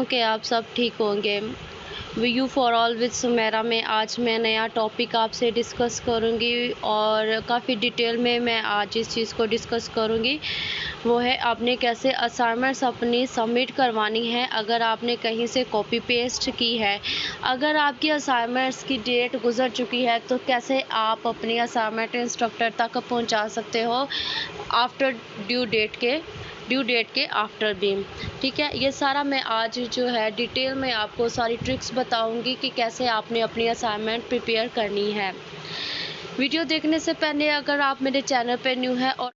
कि आप सब ठीक होंगे। We for all with Sumera में आज मैं नया टॉपिक आपसे डिस्कस करूंगी और काफ़ी डिटेल में मैं आज इस चीज़ को डिस्कस करूंगी। वो है आपने कैसे असाइनमेंट्स अपनी सबमिट करवानी है अगर आपने कहीं से कॉपी पेस्ट की है। अगर आपकी असाइनमेंट्स की डेट गुजर चुकी है तो कैसे आप अपनी असाइनमेंट इंस्ट्रक्टर तक पहुंचा सकते हो आफ्टर ड्यू डेट के आफ्टर भी। ठीक है, ये सारा मैं आज जो है डिटेल में आपको सारी ट्रिक्स बताऊंगी कि कैसे आपने अपनी असाइनमेंट प्रिपेयर करनी है। वीडियो देखने से पहले अगर आप मेरे चैनल पर न्यू है और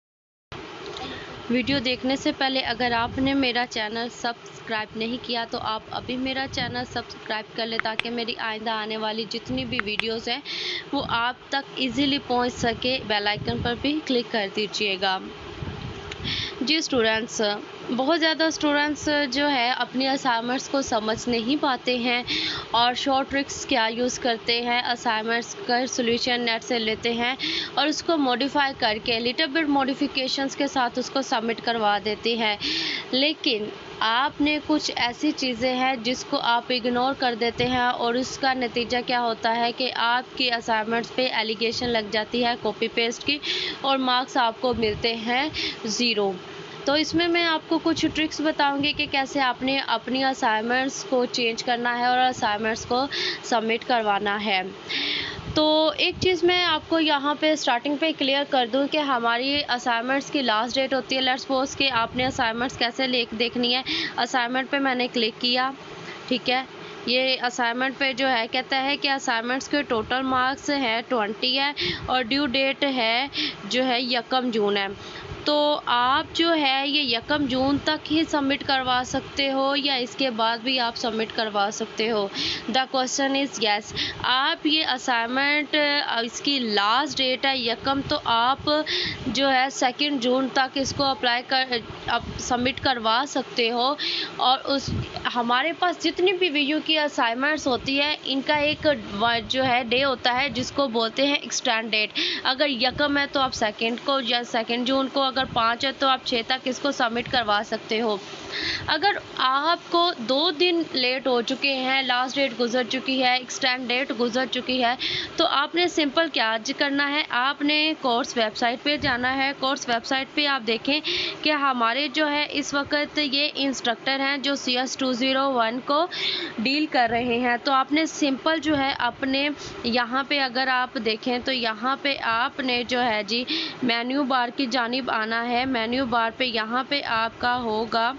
वीडियो देखने से पहले अगर आपने मेरा चैनल सब्सक्राइब नहीं किया तो आप अभी मेरा चैनल सब्सक्राइब कर ले ताकि मेरी आइंदा आने वाली जितनी भी वीडियोस हैं वो आप तक इजीली पहुंच सके। बेल आइकन पर भी क्लिक कर दीजिएगा। जी स्टूडेंट्स, बहुत ज़्यादा स्टूडेंट्स जो है अपनी असाइनमेंट्स को समझ नहीं पाते हैं और शॉर्ट ट्रिक्स क्या यूज़ करते हैं, असाइनमेंट्स का सॉल्यूशन नेट से लेते हैं और उसको मॉडिफाई करके लिटिल बिट मॉडिफिकेशंस के साथ उसको सबमिट करवा देते हैं। लेकिन आपने कुछ ऐसी चीज़ें हैं जिसको आप इग्नोर कर देते हैं और उसका नतीजा क्या होता है कि आपकी असाइनमेंट्स पे एलिगेशन लग जाती है कॉपी पेस्ट की और मार्क्स आपको मिलते हैं ज़ीरो। तो इसमें मैं आपको कुछ ट्रिक्स बताऊंगी कि कैसे आपने अपनी असाइनमेंट्स को चेंज करना है और असाइनमेंट्स को सबमिट करवाना है। तो एक चीज़ मैं आपको यहाँ पे स्टार्टिंग पे क्लियर कर दूँ कि हमारी असाइनमेंट्स की लास्ट डेट होती है। लेट्स सपोज कि आपने असाइनमेंट्स कैसे देखनी है। असाइनमेंट पे मैंने क्लिक किया, ठीक है। ये असाइनमेंट पे जो है कहता है कि असाइनमेंट्स के टोटल मार्क्स है 20 है और ड्यू डेट है जो है 1 जून है। तो आप जो है ये 1 जून तक ही सबमिट करवा सकते हो या इसके बाद भी आप सबमिट करवा सकते हो। The question is yes. आप ये असाइनमेंट इसकी लास्ट डेट है 1 तो आप जो है 2 जून तक इसको अप्लाई कर सबमिट करवा सकते हो। और उस हमारे पास जितनी भी वीयू की असाइनमेंट्स होती है इनका एक जो है डे होता है जिसको बोलते हैं एक्सटेंड डेट। अगर 1 है तो आप 2 को या 2 जून को, अगर 5 है तो आप 6 तक इसको सबमिट करवा सकते हो। अगर आपको 2 दिन लेट हो चुके हैं, लास्ट डेट गुजर चुकी है, एक्सटेंड डेट गुजर चुकी है, तो आपने सिंपल क्या करना है, आपने कोर्स वेबसाइट पे जाना है। कोर्स वेबसाइट पे आप देखें कि हमारे जो है इस वक्त ये इंस्ट्रक्टर हैं जो CS 201 को डील कर रहे हैं। तो आपने सिंपल जो है अपने यहाँ पे अगर आप देखें तो यहाँ पे आपने जो है जी मेन्यू बार की जानिब आना है। मेन्यू बार पे यहाँ पे आपका होगा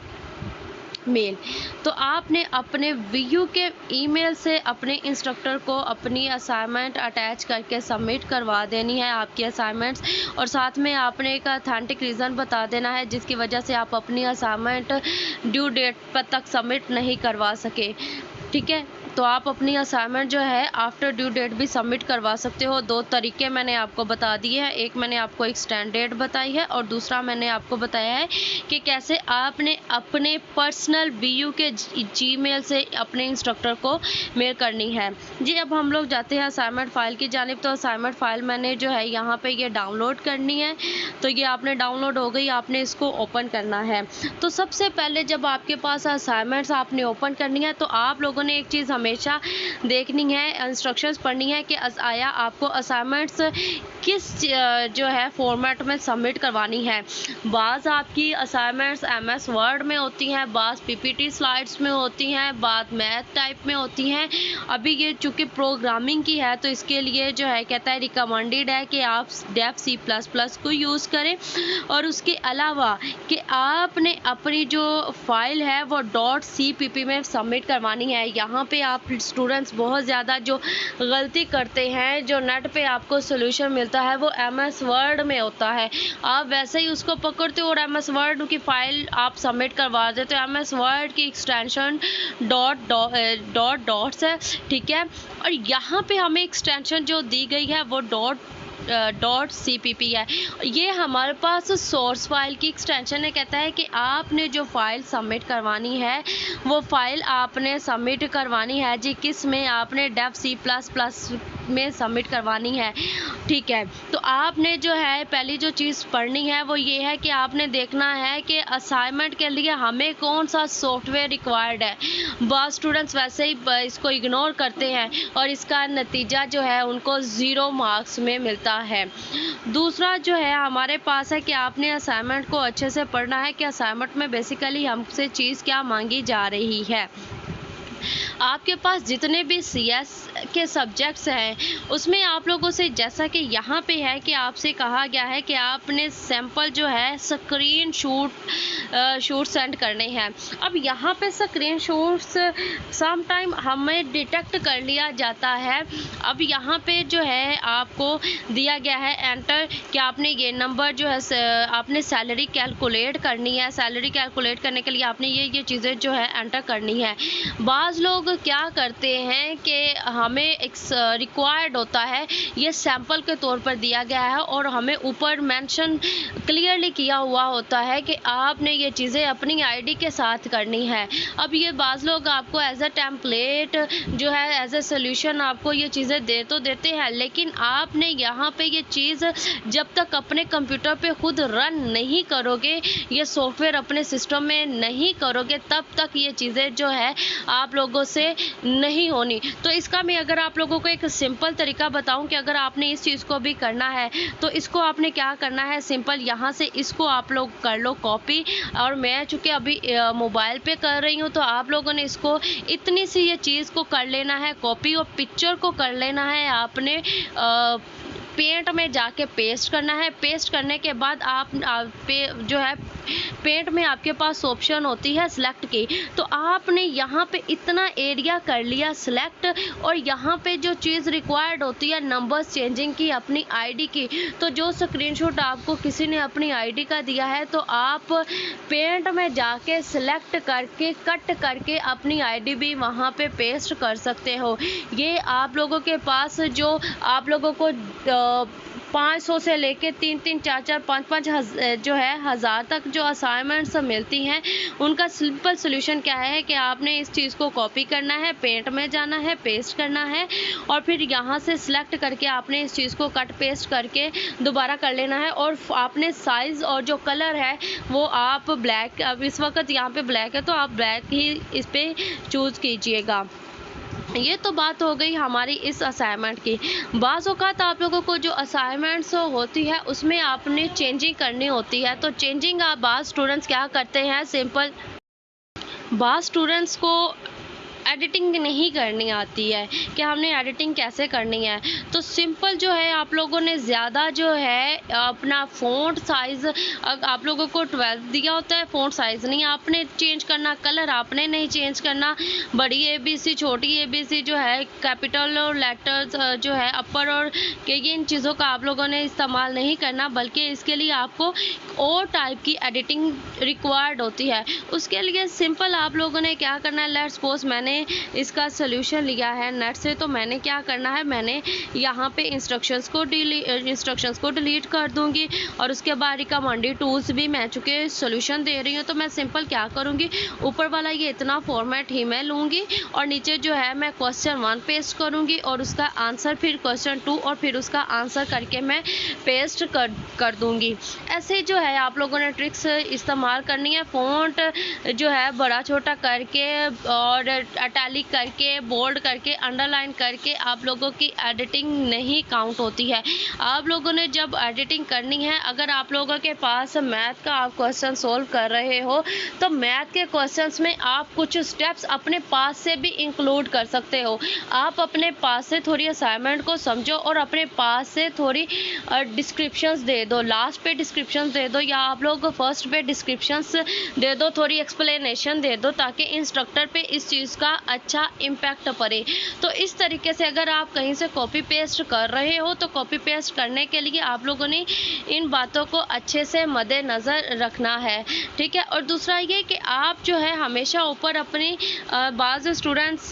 मेल। तो आपने अपने वीयू के ईमेल से अपने इंस्ट्रक्टर को अपनी असाइनमेंट अटैच करके सबमिट करवा देनी है आपकी असाइनमेंट्स। और साथ में आपने एक ऑथेंटिक रीज़न बता देना है जिसकी वजह से आप अपनी असाइनमेंट ड्यू डेट पर तक सबमिट नहीं करवा सके। ठीक है, तो आप अपनी असाइनमेंट जो है आफ्टर ड्यू डेट भी सबमिट करवा सकते हो। 2 तरीके मैंने आपको बता दिए हैं। एक मैंने आपको एक्सटेंड डेट बताई है और दूसरा मैंने आपको बताया है कि कैसे आपने अपने पर्सनल वीयू के जीमेल से अपने इंस्ट्रक्टर को मेल करनी है। जी अब हम लोग जाते हैं असाइनमेंट फ़ाइल की जानिब। तो असाइनमेंट फ़ाइल मैंने जो है यहाँ पे ये डाउनलोड करनी है। तो ये आपने डाउनलोड हो गई, आपने इसको ओपन करना है। तो सबसे पहले जब आपके पास असाइनमेंट्स आपने ओपन करनी है तो आप लोगों ने एक चीज़ हमेशा देखनी है, इंस्ट्रक्शंस पढ़नी है कि आया आपको असाइनमेंट्स किस जो है फॉर्मेट में सबमिट करवानी है। बाज़ आपकी असाइनमेंट्स MS वर्ड में होती हैं, बाज़ PPT स्लाइड्स में होती हैं, बाज़ मैथ टाइप में होती हैं। अभी ये चूँकि प्रोग्रामिंग की है तो इसके लिए जो है कहता है रिकमेंडेड है कि आप डेव C++ को यूज़ करें। और उसके अलावा कि आपने अपनी जो फाइल है वो .cpp में सबमिट करवानी है। यहाँ पे आप स्टूडेंट्स बहुत ज़्यादा जो गलती करते हैं, जो नेट पे आपको सोल्यूशन मिलता है वो MS वर्ड में होता है। आप वैसे ही उसको पकड़ते हो और MS वर्ड की फ़ाइल आप सबमिट करवा देते हो। MS वर्ड की एक्सटेंशन डॉट्स है, ठीक है। और यहाँ पे हमें एक्सटेंशन जो दी गई है वो .cpp है। ये हमारे पास सोर्स फाइल की एक्सटेंशन है। कहता है कि आपने जो फाइल सबमिट करवानी है वो फाइल आपने सबमिट करवानी है जी किस में, आपने डेव C++ में सबमिट करवानी है। ठीक है, तो आपने जो है पहली जो चीज़ पढ़नी है वो ये है कि आपने देखना है कि असाइनमेंट के लिए हमें कौन सा सॉफ्टवेयर रिक्वायर्ड है। बहुत स्टूडेंट्स वैसे ही इसको इग्नोर करते हैं और इसका नतीजा जो है उनको 0 मार्क्स में मिलता है। दूसरा जो है हमारे पास है कि आपने असाइनमेंट को अच्छे से पढ़ना है कि असाइनमेंट में बेसिकली हमसे चीज़ क्या मांगी जा रही है। आपके पास जितने भी CS के सब्जेक्ट्स हैं उसमें आप लोगों से, जैसा कि यहाँ पे है कि आपसे कहा गया है कि आपने सैंपल जो है स्क्रीन शूट सेंड करने हैं। अब यहाँ पे स्क्रीन शूट्स सम टाइम हमें डिटेक्ट कर लिया जाता है। अब यहाँ पे जो है आपको दिया गया है एंटर कि आपने ये नंबर जो है आपने सैलरी कैलकुलेट करनी है। सैलरी कैलकुलेट करने के लिए आपने ये चीज़ें जो है एंटर करनी है। बाज़ लोग क्या करते हैं कि हमें एक रिक्वायर्ड होता है, ये सैंपल के तौर पर दिया गया है और हमें ऊपर मेंशन क्लियरली किया हुआ होता है कि आपने ये चीज़ें अपनी आईडी के साथ करनी है। अब ये बाज़ लोग आपको एज अ टेम्पलेट जो है एज अ सोल्यूशन आपको ये चीज़ें दे तो देते हैं, लेकिन आपने यहाँ पे ये चीज़ जब तक अपने कंप्यूटर पे खुद रन नहीं करोगे, ये सॉफ्टवेयर अपने सिस्टम में नहीं करोगे, तब तक ये चीज़ें जो है आप लोगों से नहीं होनी। तो इसका मैं अगर आप लोगों को एक सिंपल तरीका बताऊं कि अगर आपने इस चीज़ को भी करना है तो इसको आपने क्या करना है, सिंपल यहाँ से इसको आप लोग कर लो कॉपी। और मैं चूँकि अभी मोबाइल पे कर रही हूँ तो आप लोगों ने इसको इतनी सी ये चीज़ को कर लेना है कॉपी, और पिक्चर को कर लेना है आपने पेंट में जाके पेस्ट करना है। पेस्ट करने के बाद आप जो है पेंट में आपके पास ऑप्शन होती है सिलेक्ट की, तो आपने यहाँ पे इतना एरिया कर लिया सिलेक्ट, और यहाँ पे जो चीज़ रिक्वायर्ड होती है नंबर्स चेंजिंग की अपनी आईडी की, तो जो स्क्रीनशॉट आपको किसी ने अपनी आईडी का दिया है तो आप पेंट में जाके सिलेक्ट करके कट करके अपनी आईडी भी वहाँ पे पेस्ट कर सकते हो। ये आप लोगों के पास जो आप लोगों को 500 से लेके 3-3, 4-4, 5-5 जो है 1000 तक जो असाइनमेंट्स मिलती हैं, उनका सिंपल सोल्यूशन क्या है कि आपने इस चीज़ को कॉपी करना है, पेंट में जाना है, पेस्ट करना है, और फिर यहाँ से सिलेक्ट करके आपने इस चीज़ को कट पेस्ट करके दोबारा कर लेना है। और आपने साइज़ और जो कलर है वो आप ब्लैक, अब इस वक्त यहाँ पे ब्लैक है तो आप ब्लैक ही इस पर चूज़ कीजिएगा। ये तो बात हो गई हमारी इस असाइनमेंट की। बाज़ औक़ात आप लोगों को जो असाइनमेंट्स होती है उसमें आपने चेंजिंग करनी होती है, तो चेंजिंग आप बाज़ स्टूडेंट्स क्या करते हैं, सिंपल बाज़ स्टूडेंट्स को एडिटिंग नहीं करनी आती है कि हमने एडिटिंग कैसे करनी है। तो सिंपल जो है आप लोगों ने ज़्यादा जो है अपना फ़ॉन्ट साइज़, आप लोगों को 12 दिया होता है, फ़ॉन्ट साइज़ नहीं आपने चेंज करना, कलर आपने नहीं चेंज करना, बड़ी ABC छोटी ABC जो है, कैपिटल और लेटर्स जो है अपर और के, इन चीज़ों का आप लोगों ने इस्तेमाल नहीं करना, बल्कि इसके लिए आपको और टाइप की एडिटिंग रिक्वायर्ड होती है। उसके लिए सिंपल आप लोगों ने क्या करना है, लेट्स सपोज मैंने इसका सोल्यूशन लिया है नेट से, तो मैंने क्या करना है, मैंने यहाँ पे इंस्ट्रक्शंस को डिलीट कर दूंगी, और उसके बाद रिकमेंडेड टूल्स भी मैं चूँकि सोल्यूशन दे रही हूँ तो मैं सिंपल क्या करूँगी, ऊपर वाला ये इतना फॉर्मेट ही मैं लूँगी और नीचे जो है मैं क्वेश्चन 1 पेस्ट करूँगी और उसका आंसर फिर क्वेश्चन 2 और फिर उसका आंसर करके मैं पेस्ट कर दूँगी। ऐसे जो है आप लोगों ने ट्रिक्स इस्तेमाल करनी है। फ़ॉन्ट जो है बड़ा छोटा करके और इटैलिक करके, बोल्ड करके, अंडरलाइन करके आप लोगों की एडिटिंग नहीं काउंट होती है। आप लोगों ने जब एडिटिंग करनी है, अगर आप लोगों के पास मैथ का आप क्वेश्चन सोल्व कर रहे हो तो मैथ के क्वेश्चंस में आप कुछ स्टेप्स अपने पास से भी इंक्लूड कर सकते हो। आप अपने पास से थोड़ी असाइनमेंट को समझो और अपने पास से थोड़ी डिस्क्रिप्शंस दे दो, लास्ट पे डिस्क्रिप्शंस दे दो, या आप लोग फर्स्ट पे डिस्क्रिप्शंस दे दो, थोड़ी एक्सप्लेनेशन दे दो, ताकि इंस्ट्रक्टर पे इस चीज़ का अच्छा इम्पैक्ट पड़े। तो इस तरीके से अगर आप कहीं से कॉपी पेस्ट कर रहे हो तो कॉपी पेस्ट करने के लिए आप लोगों ने इन बातों को अच्छे से मद्देनज़र रखना है, ठीक है। और दूसरा ये कि आप जो है हमेशा ऊपर अपनी बाज़ स्टूडेंट्स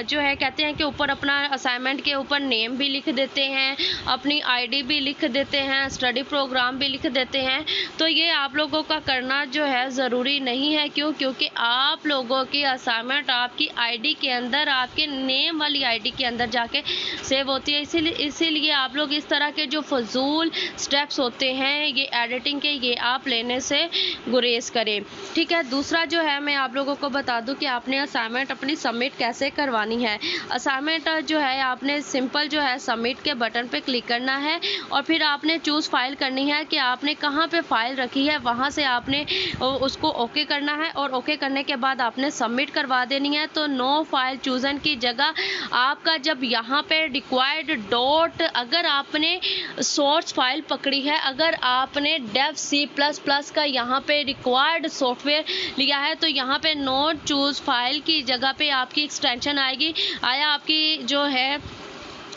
जो है कहते हैं कि ऊपर अपना असाइनमेंट के ऊपर नेम भी लिख देते हैं, अपनी आईडी भी लिख देते हैं, स्टडी प्रोग्राम भी लिख देते हैं। तो ये आप लोगों का करना जो है ज़रूरी नहीं है। क्योंकि आप लोगों की असाइनमेंट आपकी आईडी के अंदर, आपके नेम वाली आईडी के अंदर जाके सेव होती है। इसीलिए आप लोग इस तरह के जो फजूल स्टेप्स होते हैं ये एडिटिंग के, ये आप लेने से गुरेज करें, ठीक है। दूसरा जो है मैं आप लोगों को बता दूं कि आपने असाइनमेंट अपनी सबमिट कैसे करवानी है। असाइनमेंट जो है आपने सिंपल जो है सबमिट के बटन पे क्लिक करना है और फिर आपने चूज़ फाइल करनी है कि आपने कहाँ पे फाइल रखी है, वहाँ से आपने उसको ओके करना है और ओके करने के बाद आपने सबमिट करवा देनी है। तो नो फाइल चूजन की जगह आपका जब यहाँ पे रिक्वायर्ड डॉट, अगर आपने सोर्स फाइल पकड़ी है, अगर आपने डेव C++ का यहाँ पे रिक्वायर्ड सॉफ्टवेयर लिया है तो यहाँ पे नोट चूज फाइल की जगह पे आपकी एक्सटेंशन आएगी। आया आपकी जो है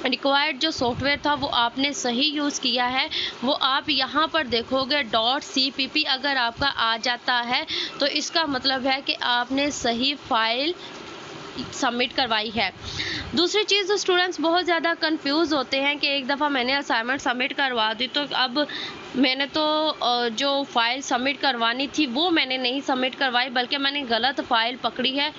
रिक्वायर्ड जो सॉफ्टवेयर था वो आपने सही यूज़ किया है, वो आप यहाँ पर देखोगे .cpp अगर आपका आ जाता है तो इसका मतलब है कि आपने सही फाइल सबमिट करवाई है। दूसरी चीज़, स्टूडेंट्स बहुत ज़्यादा कंफ्यूज होते हैं कि एक दफ़ा मैंने असाइनमेंट सबमिट करवा दी तो अब मैंने तो जो फ़ाइल सबमिट करवानी थी वो मैंने नहीं सबमिट करवाई, बल्कि मैंने गलत फ़ाइल पकड़ी है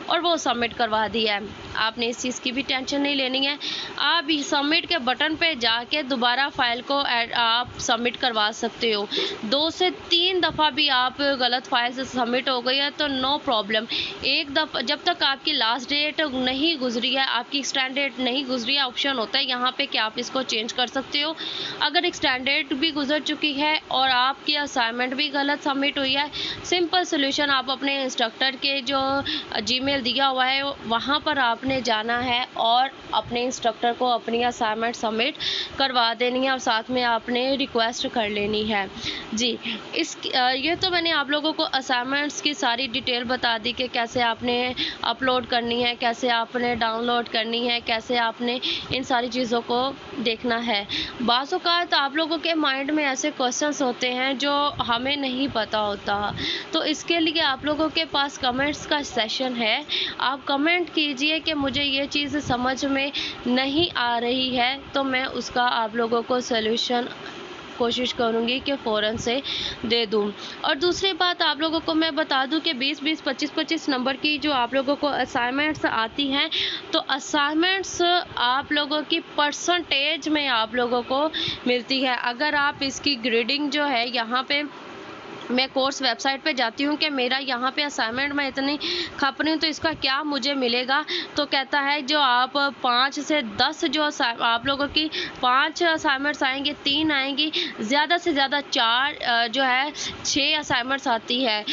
और वो सबमिट करवा दिया है। आपने इस चीज़ की भी टेंशन नहीं लेनी है। आप सबमिट के बटन पे जाके दोबारा फाइल को आप सबमिट करवा सकते हो। 2 से 3 दफ़ा भी आप गलत फाइल से सबमिट हो गई है तो नो प्रॉब्लम। एक दफ़ा जब तक आपकी लास्ट डेट नहीं गुजरी है, आपकी एक्सटेंड डेट नहीं गुजरी है, ऑप्शन होता है यहाँ पे कि आप इसको चेंज कर सकते हो। अगर एक्सटेंड डेट भी गुजर चुकी है और आपकी असाइनमेंट भी गलत सबमिट हुई है, सिंपल सोल्यूशन, आप अपने इंस्ट्रक्टर के जो जीमेल दिया हुआ है वहाँ पर आपने जाना है और अपने इंस्ट्रक्टर को अपनी असाइनमेंट सबमिट करवा देनी है और साथ में आपने रिक्वेस्ट कर लेनी है। जी, ये तो मैंने आप लोगों को असाइनमेंट्स की सारी डिटेल बता दी कि कैसे आपने अपलोड करनी है, कैसे आपने डाउनलोड करनी है, कैसे आपने इन सारी चीज़ों को देखना है। बाज़ औक़ात आप लोगों के माइंड में ऐसे क्वेश्चंस होते हैं जो हमें नहीं पता होता, तो इसके लिए आप लोगों के पास कमेंट्स का सेशन है। आप कमेंट कीजिए कि मुझे ये चीज़ समझ में नहीं आ रही है, तो मैं उसका आप लोगों को सॉल्यूशन कोशिश करूँगी कि फ़ौरन से दे दूँ। और दूसरी बात आप लोगों को मैं बता दूँ कि 20-20, 25-25 नंबर की जो आप लोगों को असाइनमेंट्स आती हैं, तो असाइनमेंट्स आप लोगों की परसेंटेज में आप लोगों को मिलती है। अगर आप इसकी ग्रेडिंग जो है यहाँ पे मैं कोर्स वेबसाइट पे जाती हूँ कि मेरा यहाँ पे असाइनमेंट मैं इतनी खप रही हूँ तो इसका क्या मुझे मिलेगा, तो कहता है जो आप 5 से 10 जो आप लोगों की 5 असाइनमेंट्स आएंगे, 3 आएंगी, ज़्यादा से ज़्यादा 4 जो है 6 असाइनमेंट्स आती है,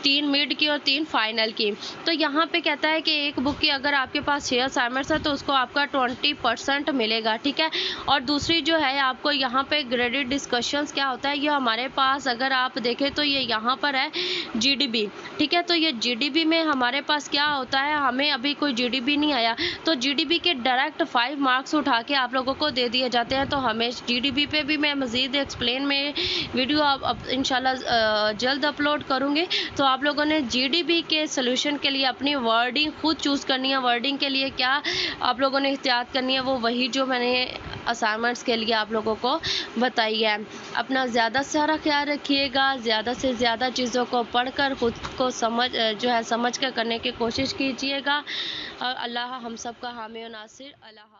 3 मिड की और 3 फाइनल की। तो यहाँ पे कहता है कि एक बुक की अगर आपके पास 6 असाइनमेंट्स है तो उसको आपका 20% मिलेगा, ठीक है। और दूसरी जो है आपको यहाँ पे ग्रेडेड डिस्कशंस क्या होता है, ये हमारे पास अगर आप देखें तो ये यहाँ पर है GDB, ठीक है। तो ये GDB में हमारे पास क्या होता है, हमें अभी कोई GDB नहीं आया तो GDB के डायरेक्ट 5 मार्क्स उठा के आप लोगों को दे दिए जाते हैं। तो हमें GDB पे भी मैं मज़ीद एक्सप्लेन में वीडियो अब इंशाल्लाह जल्द अपलोड करूँगी। तो आप लोगों ने GDB के सोल्यूशन के लिए अपनी वर्डिंग खुद चूज़ करनी है। वर्डिंग के लिए क्या आप लोगों ने एहतियात करनी है, वो वही जो मैंने असाइनमेंट्स के लिए आप लोगों को बताई है। अपना ज़्यादा से सारा ख्याल रखिएगा, ज़्यादा से ज़्यादा चीज़ों को पढ़कर खुद को समझ कर करने की कोशिश कीजिएगा। अल्लाह हम सब का हामी और नासिर। अल्लाह।